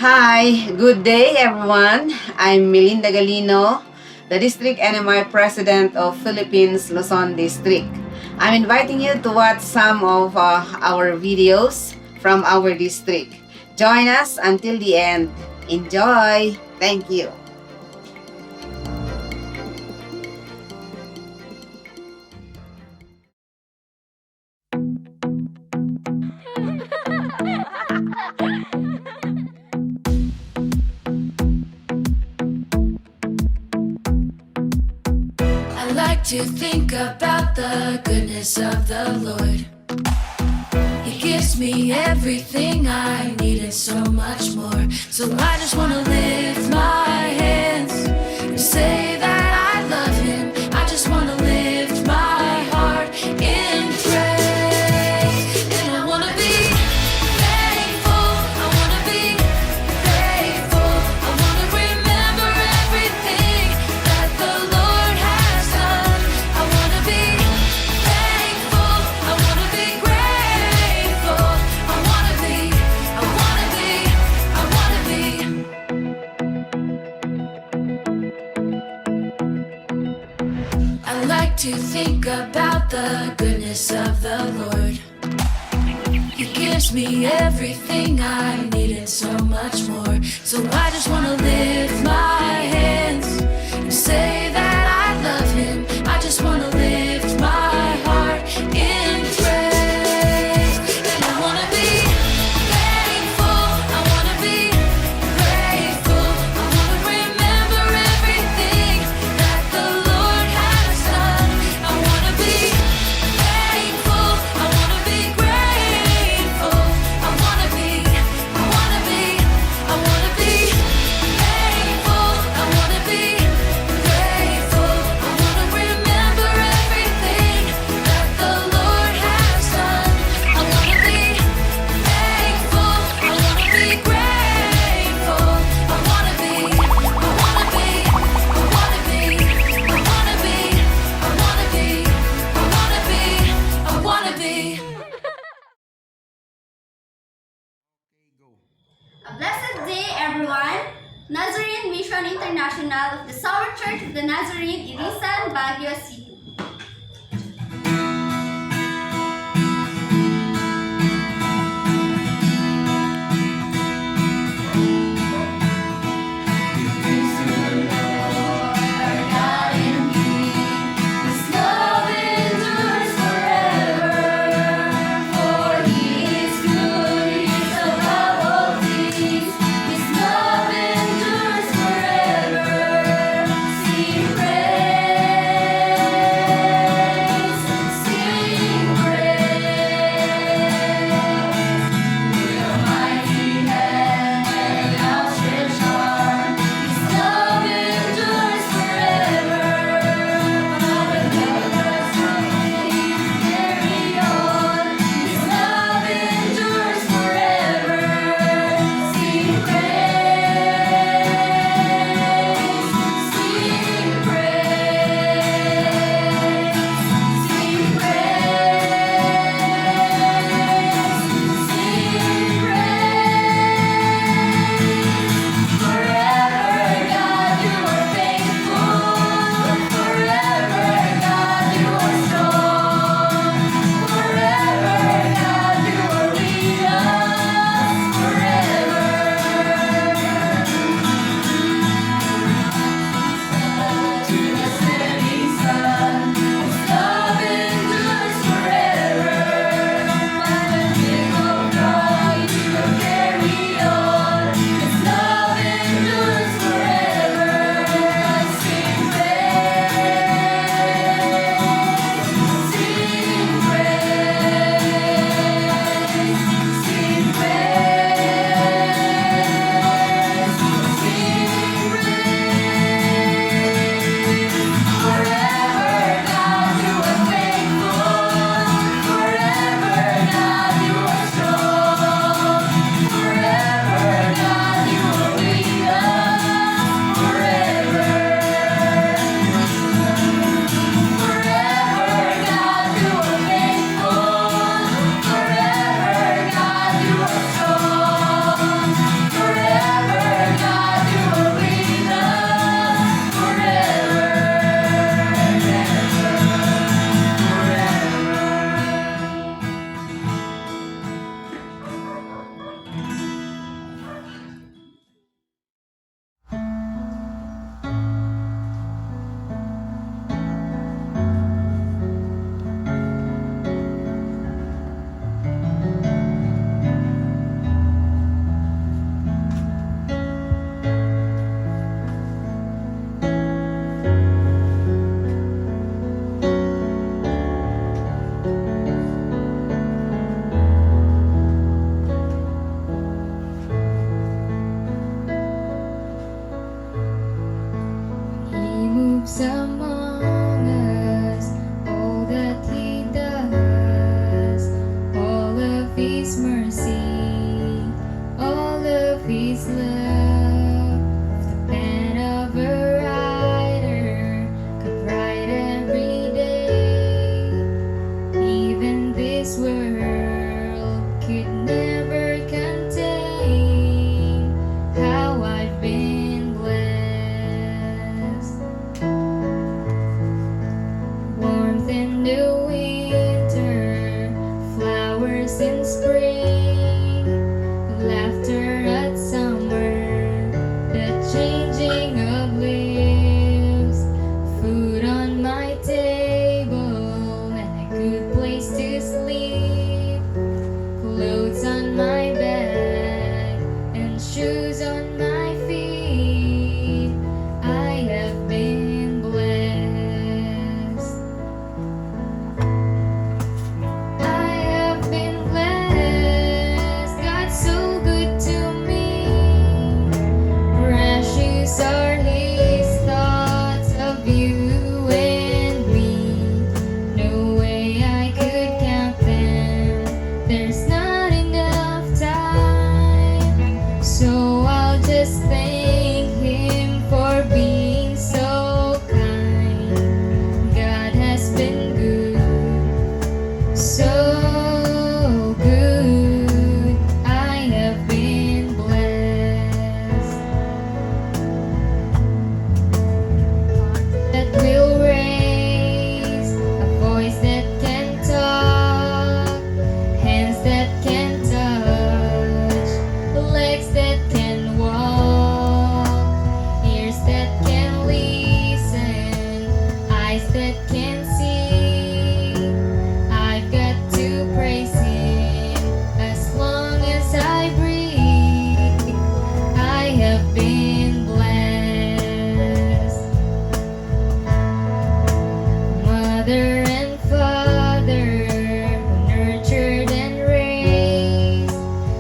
Hi, good day everyone. I'm Melinda Galino, the District NMR President of Philippines Luzon District. I'm inviting you to watch some of our videos from our district. Join us until the end. Enjoy! Thank you. I like to think about the goodness of the Lord. He gives me everything I need and so much more. So I just want to lift my hands and say that I love Him. I just want to lift my heart in praise. And I want to be thankful. I want to be grateful. I want to remember everything that the Lord has done. I want to be thankful. I want to be grateful. I want to be, I want to be, I want to be. I like to think about the goodness of the Lord. He gives me everything I need and so much more. So I just want to lift my hands and say that I love Him. I just want to lift my heart in praise. And I want to be thankful. I want to be grateful. I want to remember everything that the Lord has done. I want to be thankful. I want to be grateful. I want to be, I want to be, I want to be thankful. I want to be grateful. I want to remember everything that the Lord has done. I want to be thankful. I want to be grateful. I want to be, I want to be, I want to be, I want to be, I want to be, I want to be, I want to be. A blessed day, everyone! Nazarene Mission International of the Sower Church of the Nazarene, Irisan, Baguio City. among us, all that He does, all of His mercy, all of His love. The pen of a writer could write every day. Even this world could never contain how I've been blessed. Warmth in the winter, flowers in spring, laughter at summer, the changing of leaves, food on my table, and a good place to sleep, clothes on my back, and shoes on my feet. I have been blessed. I have been blessed. God's so good to me. Precious are His thoughts of you and me. No way I could count them. There's not enough time. So I'll just thank Him for being so kind. God has been good, so good. I have been blessed. That will raise a voice that can talk, hands that can touch, legs that can walk, ears that can listen, eyes that can see. I've got to praise Him as long as I breathe. I have been blessed. Mother and father who nurtured and raised,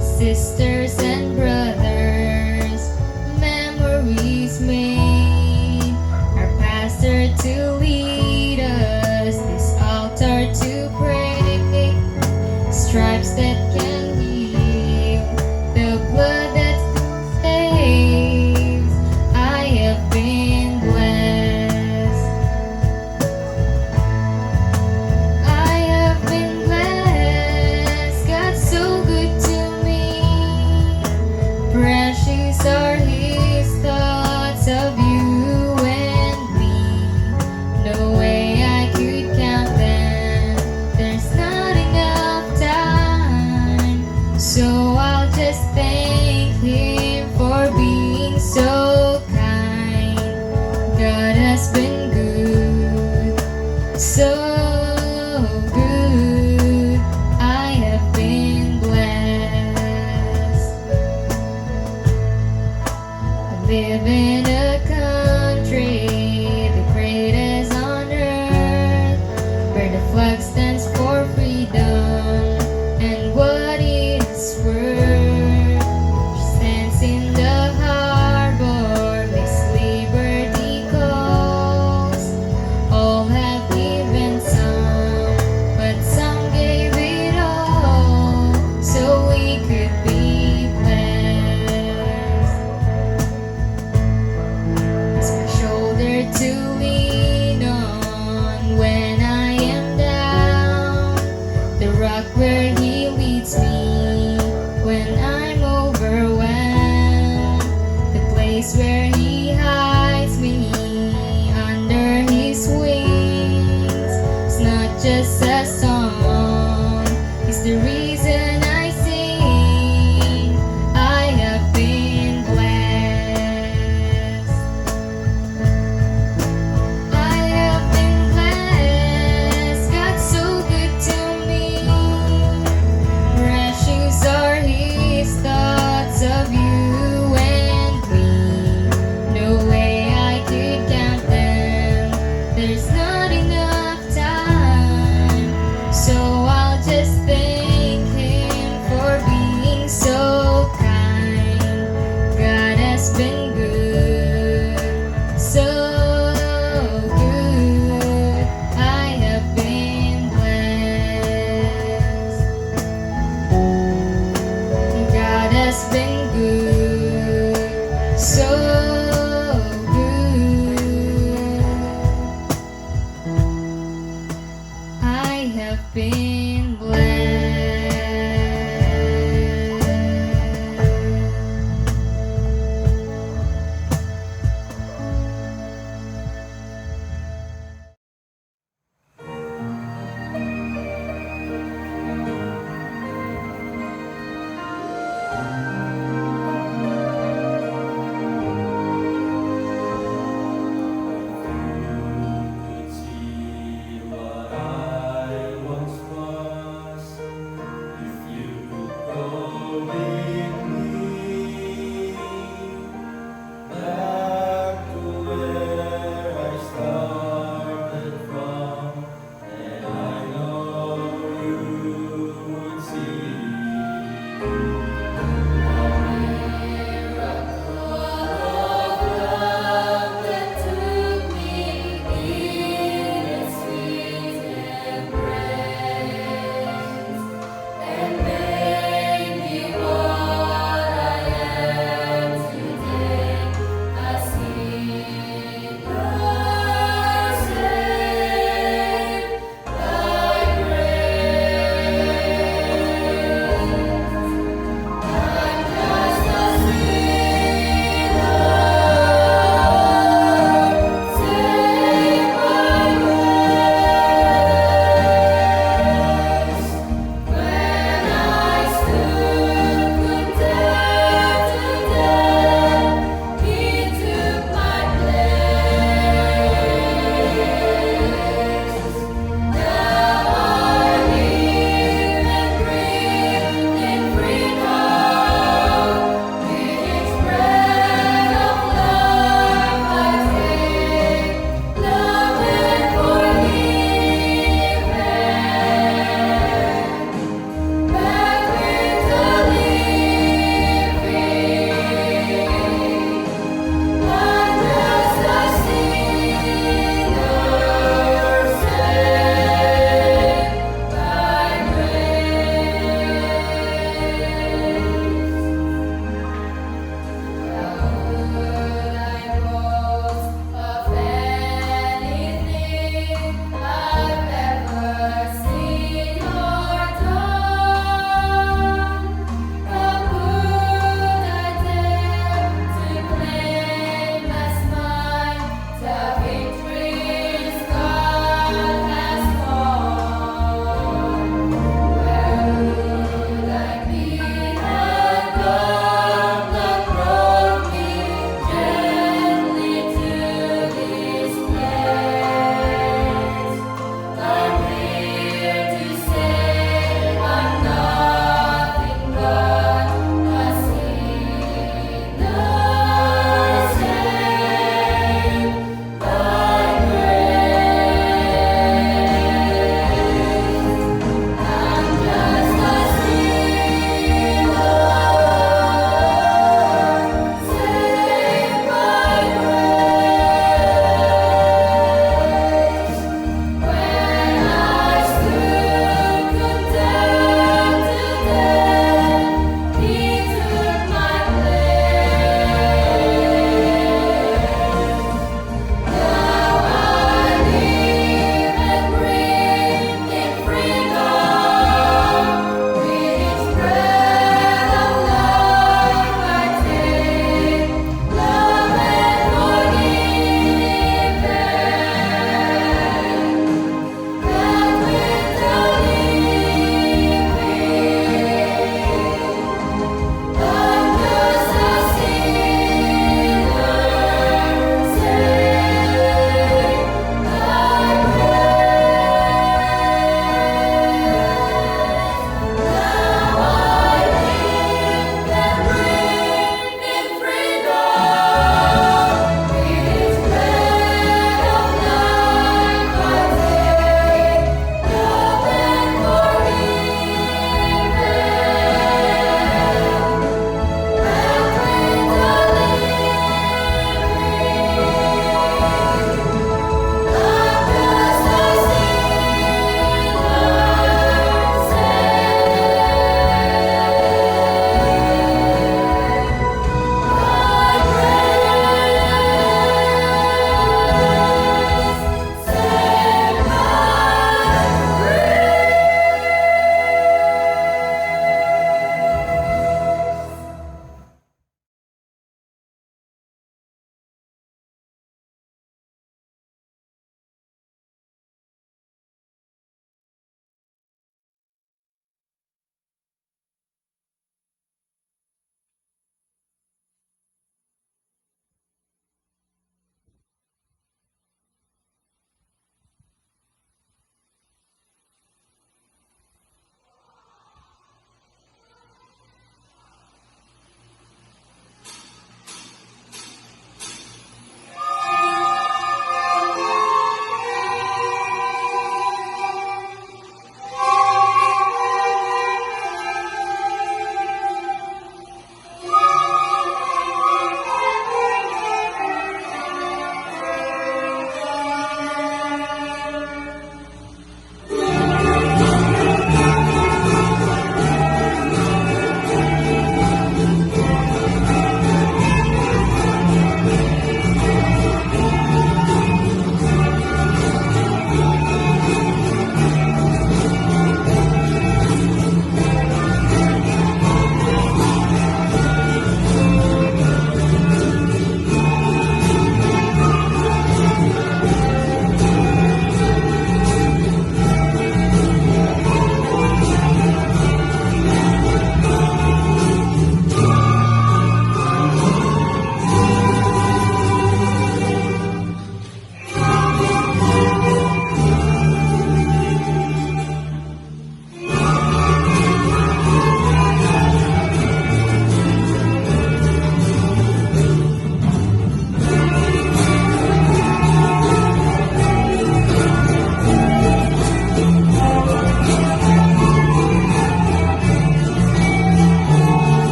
sisters and brothers, memories made, our pastor to lead us, this altar to pray, stripes that can heal, the blood that saves. I have been blessed. I have been blessed. God's so good to me. Precious are His thoughts of you and me. No way I could count them. There's not enough time. So I'll just thank Him for being so kind. God has been good, so good. I have been blessed. I live in a country, the greatest on earth, where the flag stands for freedom and what it is worth. She stands in the harbor, makes liberty calls. All have given some, but some gave it all, so we could be blessed. It's my shoulder to lean on when I am down, the rock where He leads me when I'm overwhelmed, the place where He hides me under His wings. It's not just a song, it's the reason I sing. I have been blessed. I have been blessed. God's so good to me. Precious are His thoughts of you and me. No way I could count them. There's not enough time. So I'll just thank Him for being so kind. God has been good, so good.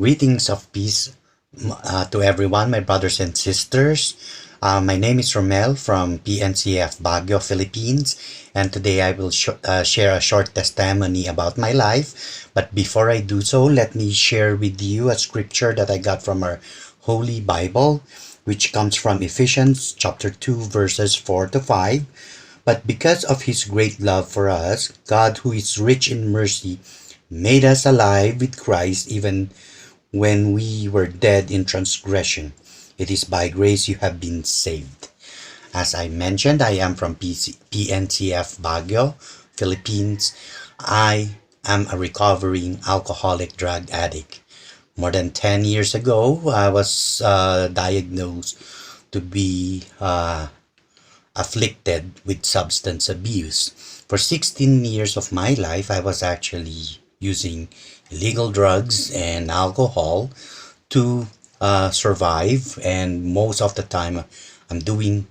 Greetings of peace to everyone, my brothers and sisters. My name is Romel from PNCF Baguio, Philippines, and today I will share a short testimony about my life. But before I do so, let me share with you a scripture that I got from our Holy Bible, which comes from Ephesians chapter 2, verses 4 to 5. But because of his great love for us, God, who is rich in mercy, made us alive with Christ even when we were dead in transgression. It is by grace you have been saved. As I mentioned, I am from PNCF Baguio, Philippines. I am a recovering alcoholic drug addict. More than 10 years ago, I was diagnosed to be afflicted with substance abuse. For 16 years of my life, I was actually using illegal drugs and alcohol to survive, and most of the time I'm doing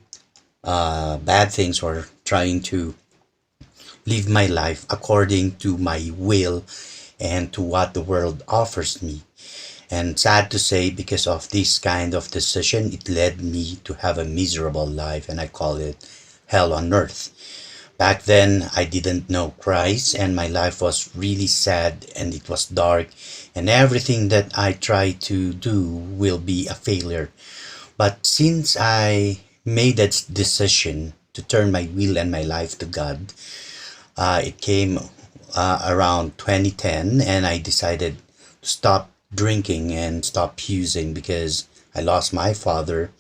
bad things or trying to live my life according to my will and to what the world offers me. And sad to say, because of this kind of decision, it led me to have a miserable life, and I call it hell on earth. Back then, I didn't know Christ, and my life was really sad and it was dark, and everything that I try to do will be a failure. But since I made that decision to turn my will and my life to God, it came around 2010, and I decided to stop drinking and stop using because I lost my father,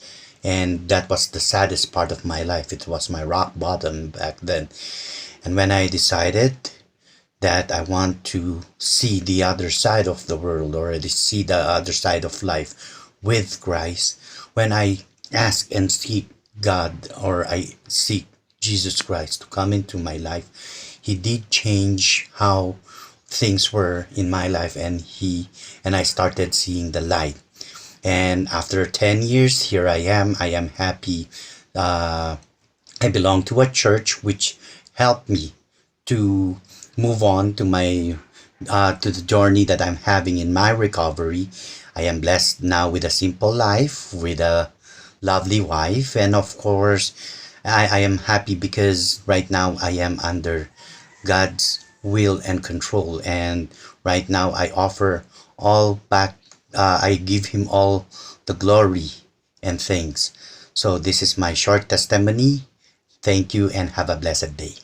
and that was the saddest part of my life. It was my rock bottom back then. And when I decided that I want to see the other side of the world, or to see the other side of life with Christ, when I ask and seek God, or I seek Jesus Christ to come into my life, He did change how things were in my life, and I started seeing the light. And after 10 years, here I am. I am happy. I belong to a church which helped me to move on to my to the journey that I'm having in my recovery. I am blessed now with a simple life, with a lovely wife, and of course, I am happy because right now I am under God's will and control, and right now I offer all back. I give Him all the glory and thanks. So this is my short testimony. Thank you and have a blessed day.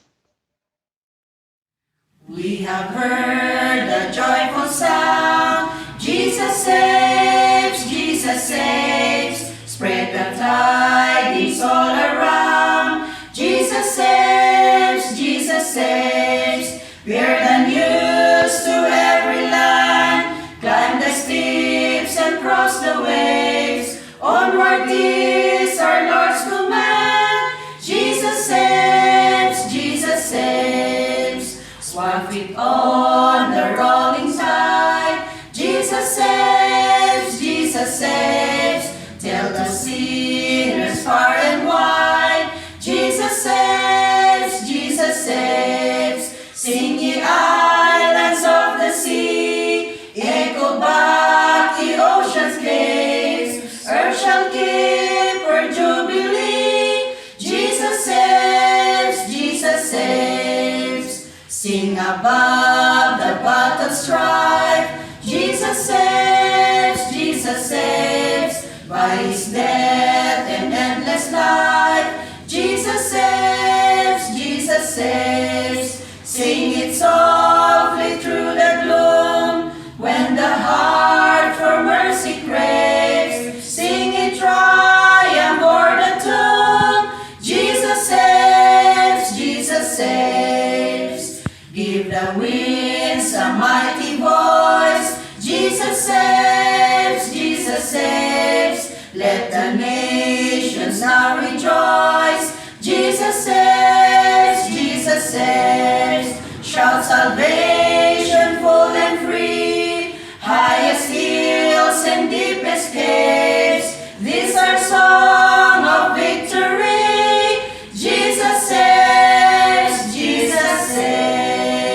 We have heard the joyful sound. Jesus saves, Jesus saves. Spread the tidings all around. Jesus saves, Jesus saves. Bear the news to every land. Climb the steeps and cross the waves. Onward is our Lord's command. Jesus saves, Jesus saves. Swam feet on the rolling tide. Jesus saves, Jesus saves. Tell the sinners far and wide. Jesus saves, Jesus saves. Sing ye islands of the sea. Echo back the ocean's gates. Earth shall keep her jubilee. Jesus saves, Jesus saves. Sing above the battle strife. Jesus saves, Jesus saves. By His death and endless life. Jesus saves, Jesus saves. Sing it softly through the gloom. When the heart for mercy craves. Sing it triumph o'er the tomb. Jesus saves, Jesus saves. Give the winds a mighty voice. Jesus saves, Jesus saves. Let the nations now rejoice. Jesus saves, Jesus saves. Shout salvation full and free. Highest hills and deepest caves. This our song of victory. Jesus saves, Jesus saves.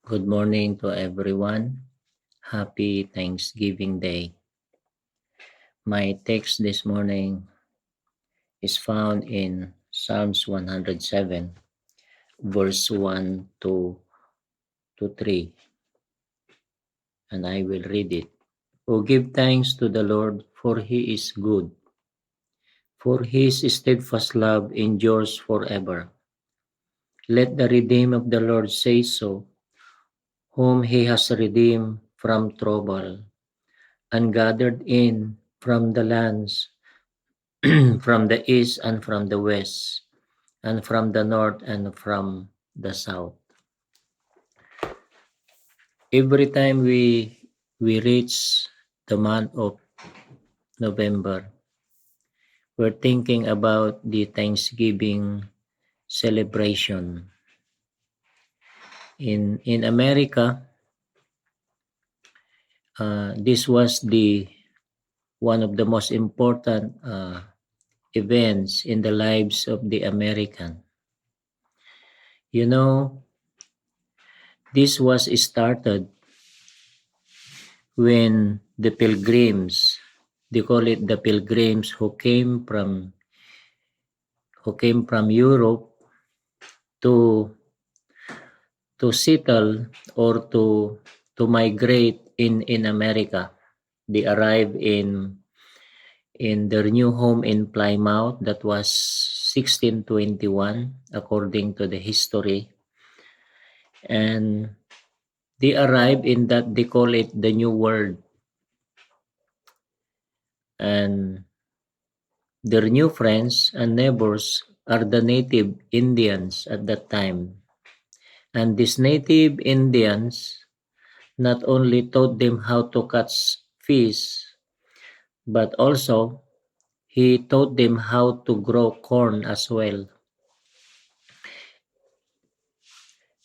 Good morning to everyone. Happy Thanksgiving Day. My text this morning is found in Psalms 107, verse 1 to 3, and I will read it. Oh, give thanks to the Lord, for he is good, for his steadfast love endures forever. Let the redeemed of the Lord say so, whom he has redeemed from trouble and gathered in from the lands, from the east and from the west, and from the north and from the south. Every time we reach the month of November, we're thinking about the Thanksgiving celebration. In America, this was the one of the most important events in the lives of the American. You know, this was started when the pilgrims, they call it the pilgrims who came from Europe to settle or to migrate in America. They arrived in their new home in Plymouth. That was 1621 according to the history, and they arrived in that they call it the New World, and their new friends and neighbors are the native Indians at that time. And these native Indians not only taught them how to catch fish, but also he taught them how to grow corn as well.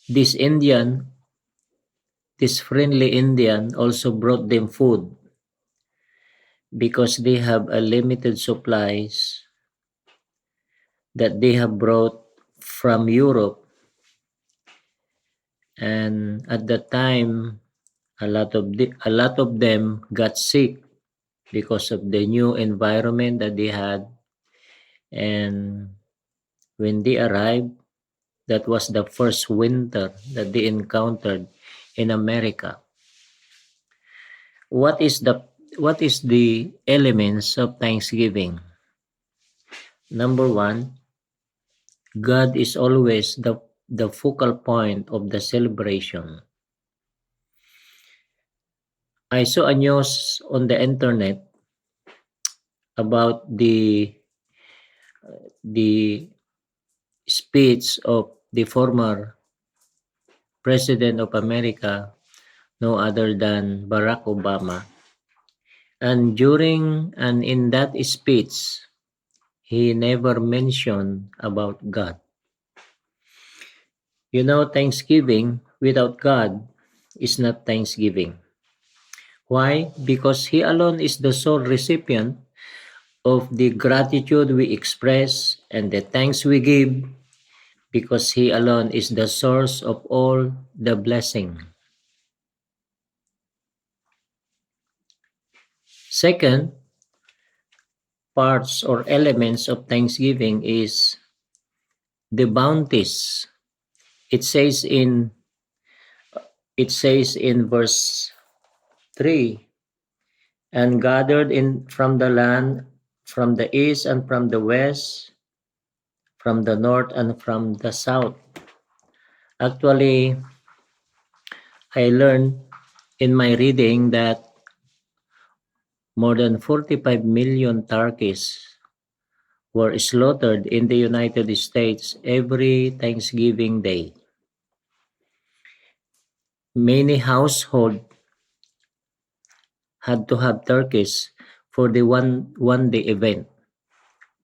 This friendly Indian also brought them food because they have a limited supplies that they have brought from Europe. And at that time, a lot of them got sick because of the new environment that they had. And when they arrived, that was the first winter that they encountered in America. What is the elements of Thanksgiving? Number one, God is always the focal point of the celebration. I saw a news on the internet about the speech of the former President of America, no other than Barack Obama. And in that speech, he never mentioned about God. You know, Thanksgiving without God is not Thanksgiving. Why? Because he alone is the sole recipient of the gratitude we express and the thanks we give, because he alone is the source of all the blessing. Second, parts or elements of Thanksgiving is the bounties. It says in verse 3, and gathered in from the land, from the east and from the west, from the north and from the south. Actually, I learned in my reading that more than 45 million turkeys were slaughtered in the United States every Thanksgiving Day. Many households had to have turkeys for the one-day event.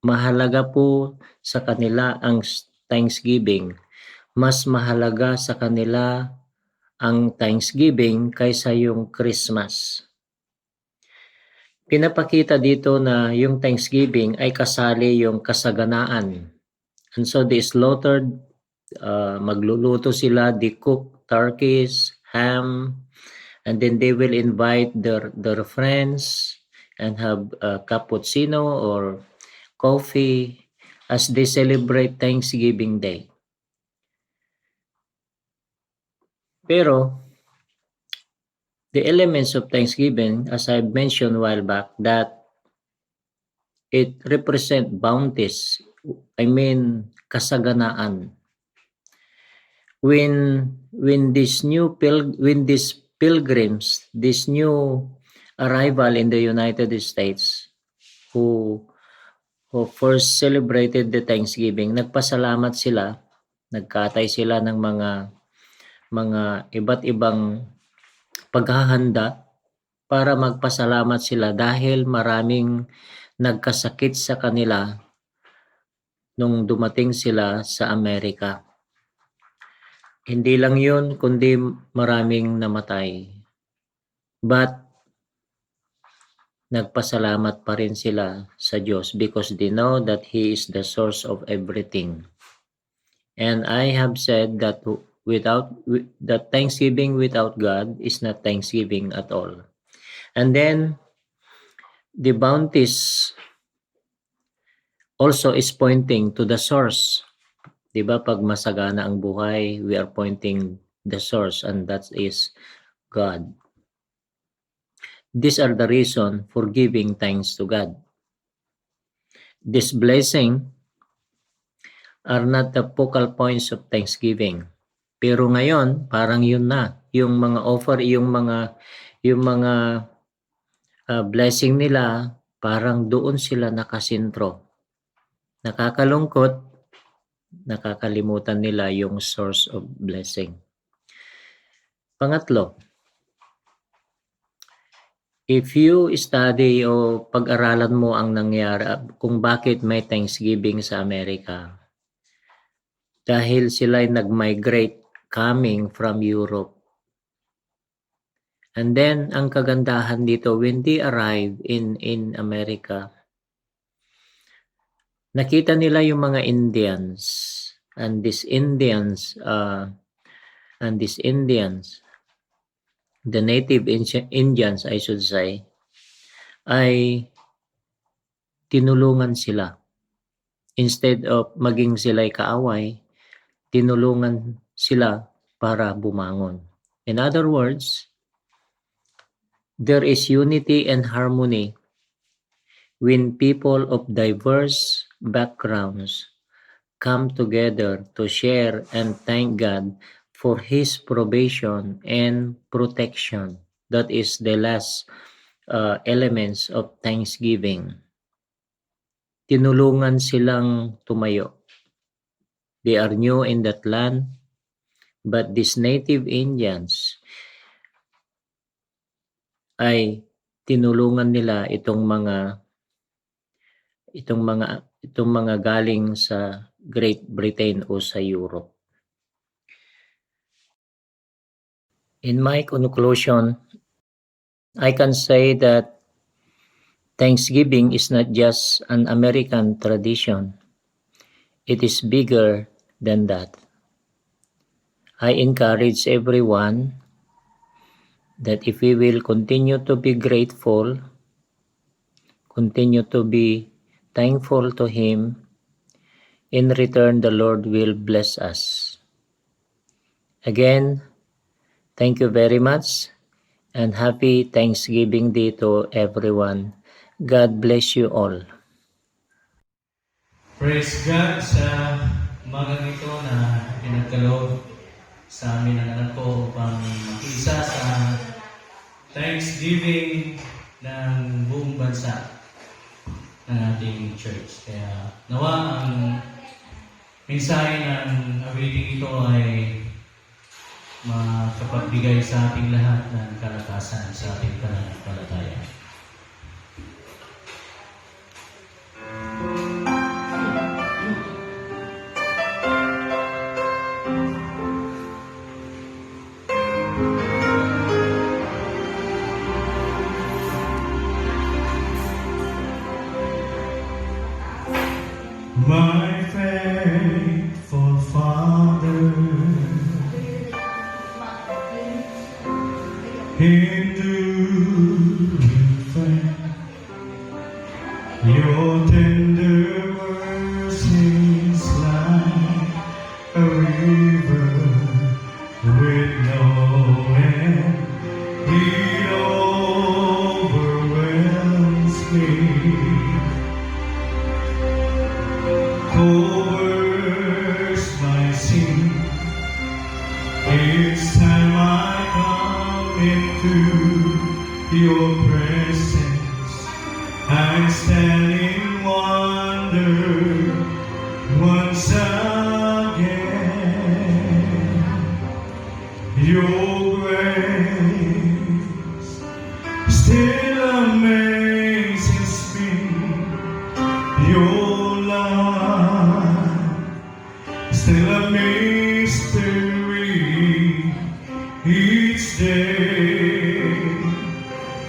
Mahalaga po sa kanila ang Thanksgiving. Mas mahalaga sa kanila ang Thanksgiving kaysa yung Christmas. Pinapakita dito na yung Thanksgiving ay kasali yung kasaganaan. And so they slaughtered, magluluto sila, they cook turkeys, ham, and then they will invite their friends and have a cappuccino or coffee as they celebrate Thanksgiving Day. Pero the elements of Thanksgiving, as I mentioned a while back, that it represent bounties. I mean, kasaganaan. When these pilgrims, this new arrival in the United States, who first celebrated the Thanksgiving, nagpasalamat sila, nagkatay sila ng mga iba't ibang paghahanda para magpasalamat sila dahil maraming nagkasakit sa kanila nung dumating sila sa Amerika. Hindi lang yun, kundi maraming namatay. But nagpasalamat pa rin sila sa Diyos because they know that He is the source of everything. And I have said that that Thanksgiving without God is not Thanksgiving at all. And then the bounties also is pointing to the source. Diba, pag masagana ang buhay, we are pointing the source, and that is God. These are the reason for giving thanks to God. This blessing are not the focal points of Thanksgiving. Pero ngayon, parang yun na. Yung mga offer, yung mga blessing nila, parang doon sila nakasentro. Nakakalungkot, nakakalimutan nila yung source of blessing. Pangatlo, if you study o pag-aralan mo ang nangyari kung bakit may Thanksgiving sa Amerika, dahil sila ay nag-migrate coming from Europe. And then, ang kagandahan dito, when they arrive in America, nakita nila yung mga Indians, and these Indians, the native Indians, I should say, ay tinulungan sila. Instead of maging sila'y kaaway, tinulungan sila para bumangon. In other words, there is unity and harmony when people of diverse backgrounds come together to share and thank God for His provision and protection. That is the last elements of Thanksgiving. Tinulungan silang tumayo. They are new in that land, but these native Indians ay tinulungan nila itong mga galing sa Great Britain o sa Europe. In my conclusion, I can say that Thanksgiving is not just an American tradition. It is bigger than that. I encourage everyone that if we will continue to be grateful, continue to be thankful to Him, in return the Lord will bless us. Again, thank you very much and happy Thanksgiving Day to everyone. God bless you all. Praise God sa umagang ito na pinagkaloob sa amin ng anak ko upang makiisa sa Thanksgiving ng buong bansa ng ating church. Kaya nawa ang mensahe ng awiting ito ay makapagbigay sa ating lahat ng kalakasan sa ating pananampalataya. My faithful Father, covers my sin. Each time I come into your presence, I stand in wonder once again. Your grace still amazes me. Your love still a mystery each day.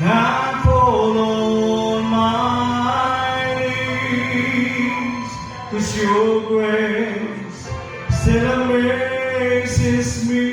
I fall on my knees, 'cause your grace still amazes me.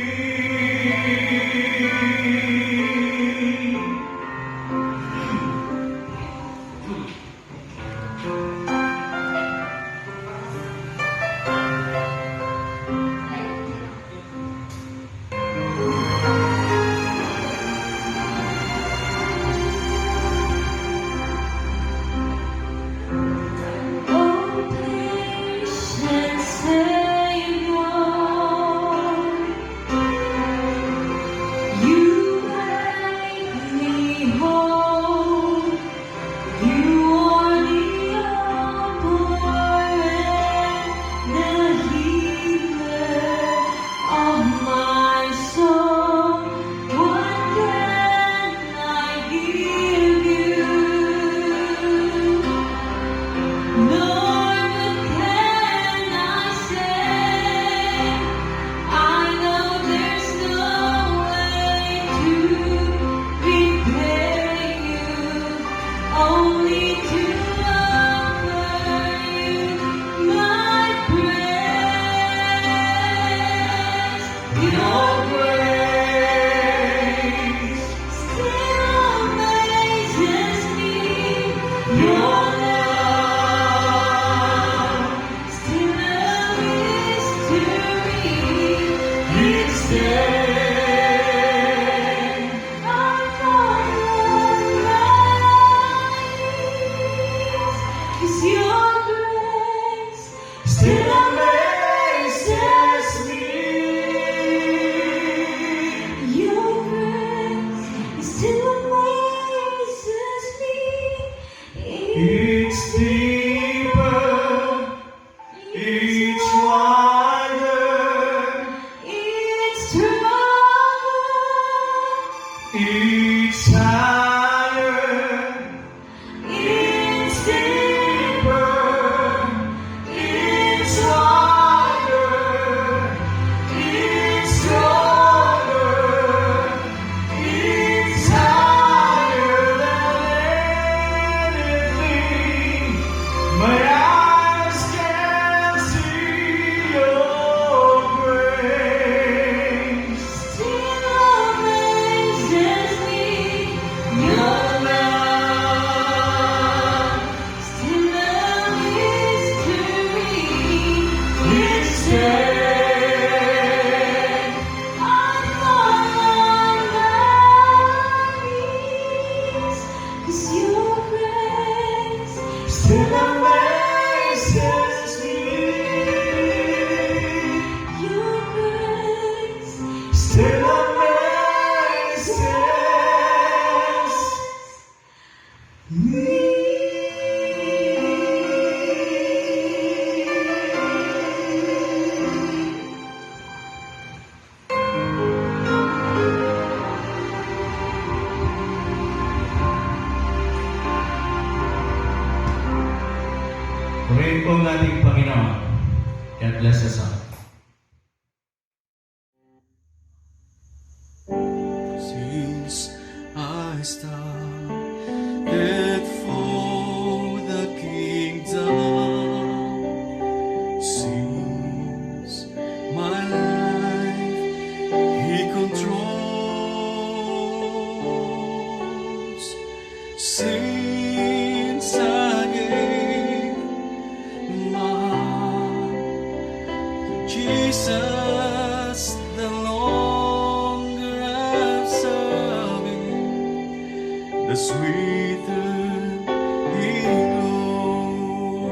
It's deeper, it's wider, it's stronger, it's higher, it's deeper, it's wider, it's stronger, it's higher than anything my eyes can see. Your grace still amazes me. Your love still a mystery. Each day I fall on my knees, 'cause your grace still amazes me. Your grace still amazes me. Purihin po ang ating Panginoon. God bless us all. Since I started for the kingdom, since my life He controls, since I gave my Jesus, the longer I've served Him, the sweeter He grows.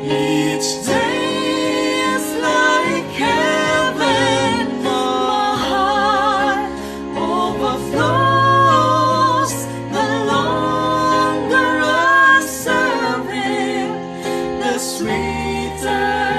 Each day is like heaven. My heart overflows the longer I serve Him, the sweeter